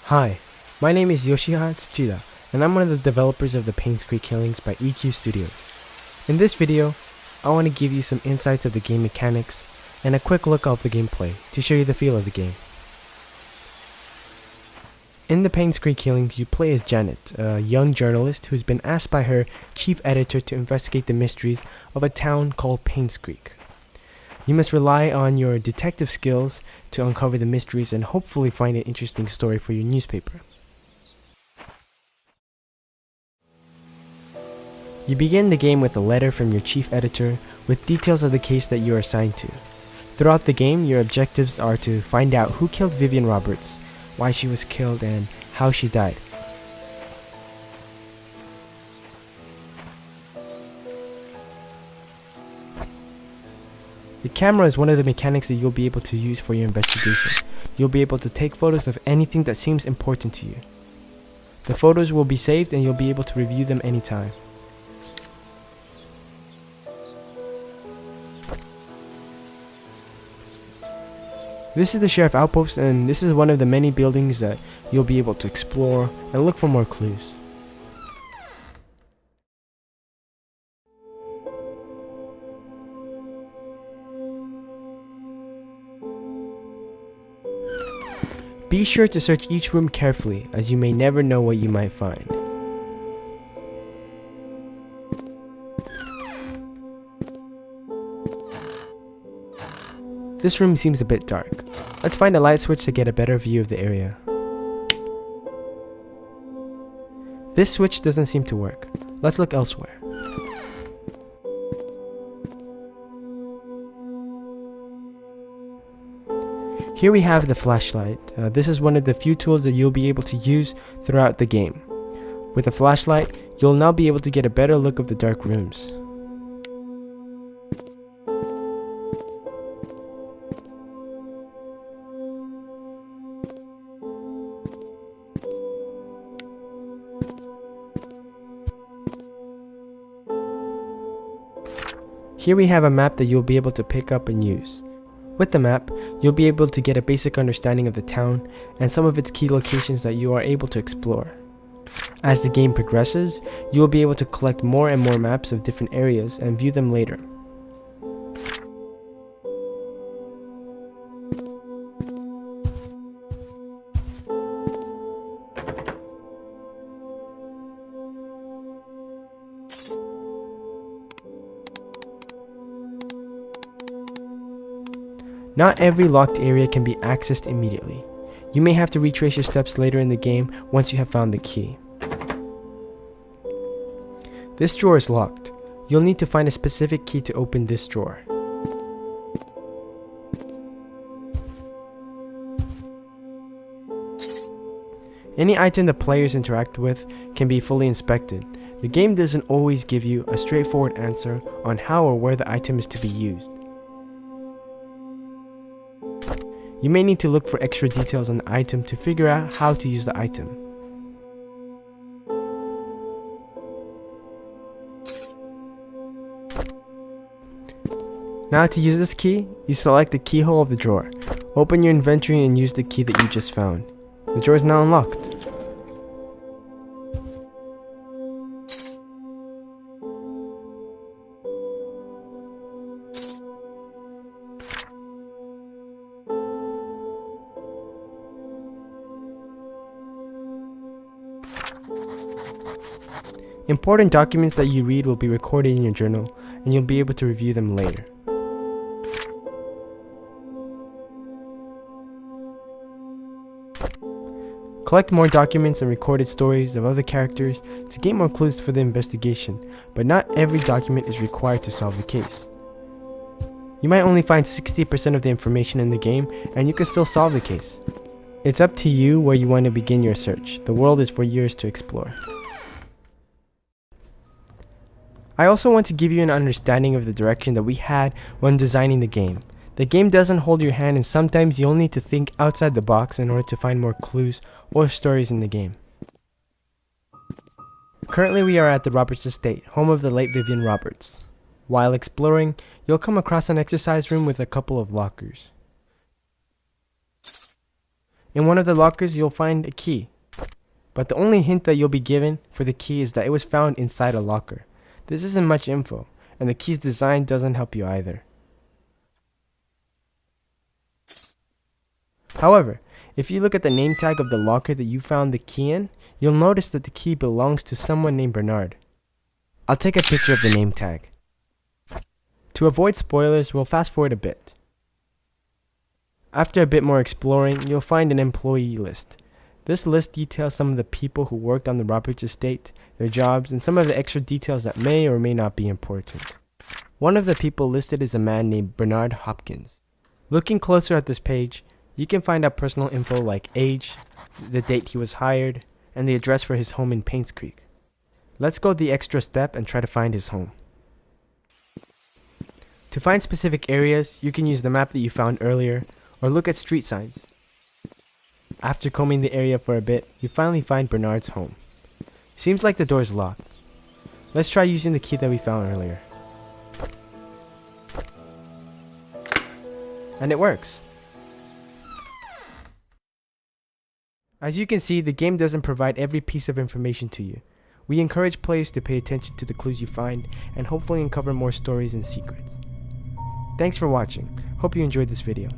Hi, my name is Yoshiha Tsuchida, and I'm one of the developers of the Painscreek Killings by EQ Studios. In this video, I want to give you some insights of the game mechanics and a quick look of the gameplay to show you the feel of the game. In the Painscreek Killings, you play as Janet, a young journalist who's been asked by her chief editor to investigate the mysteries of a town called Painscreek. You must rely on your detective skills to uncover the mysteries and hopefully find an interesting story for your newspaper. You begin the game with a letter from your chief editor with details of the case that you are assigned to. Throughout the game, your objectives are to find out who killed Vivian Roberts, why she was killed, and how she died. The camera is one of the mechanics that you'll be able to use for your investigation. You'll be able to take photos of anything that seems important to you. The photos will be saved and you'll be able to review them anytime. This is the sheriff outpost, and this is one of the many buildings that you'll be able to explore and look for more clues. Be sure to search each room carefully, as you may never know what you might find. This room seems a bit dark. Let's find a light switch to get a better view of the area. This switch doesn't seem to work. Let's look elsewhere. Here we have the flashlight. This is one of the few tools that you'll be able to use throughout the game. With a flashlight, you'll now be able to get a better look of the dark rooms. Here we have a map that you'll be able to pick up and use. With the map, you'll be able to get a basic understanding of the town and some of its key locations that you are able to explore. As the game progresses, you will be able to collect more and more maps of different areas and view them later. Not every locked area can be accessed immediately. You may have to retrace your steps later in the game once you have found the key. This drawer is locked. You'll need to find a specific key to open this drawer. Any item the players interact with can be fully inspected. The game doesn't always give you a straightforward answer on how or where the item is to be used. You may need to look for extra details on the item to figure out how to use the item. Now to use this key, you select the keyhole of the drawer. Open your inventory and use the key that you just found. The drawer is now unlocked. Important documents that you read will be recorded in your journal, and you'll be able to review them later. Collect more documents and recorded stories of other characters to gain more clues for the investigation, but not every document is required to solve the case. You might only find 60% of the information in the game, and you can still solve the case. It's up to you where you want to begin your search. The world is for yours to explore. I also want to give you an understanding of the direction that we had when designing the game. The game doesn't hold your hand, and sometimes you'll need to think outside the box in order to find more clues or stories in the game. Currently we are at the Roberts estate, home of the late Vivian Roberts. While exploring, you'll come across an exercise room with a couple of lockers. In one of the lockers, you'll find a key. But the only hint that you'll be given for the key is that it was found inside a locker. This isn't much info, and the key's design doesn't help you either. However, if you look at the name tag of the locker that you found the key in, you'll notice that the key belongs to someone named Bernard. I'll take a picture of the name tag. To avoid spoilers, we'll fast forward a bit. After a bit more exploring, you'll find an employee list. This list details some of the people who worked on the Roberts estate, their jobs, and some of the extra details that may or may not be important. One of the people listed is a man named Bernard Hopkins. Looking closer at this page, you can find out personal info like age, the date he was hired, and the address for his home in Painscreek. Let's go the extra step and try to find his home. To find specific areas, you can use the map that you found earlier, or look at street signs. After combing the area for a bit, you finally find Bernard's home. Seems like the door's locked. Let's try using the key that we found earlier. And it works. As you can see, the game doesn't provide every piece of information to you. We encourage players to pay attention to the clues you find and hopefully uncover more stories and secrets. Thanks for watching. Hope you enjoyed this video.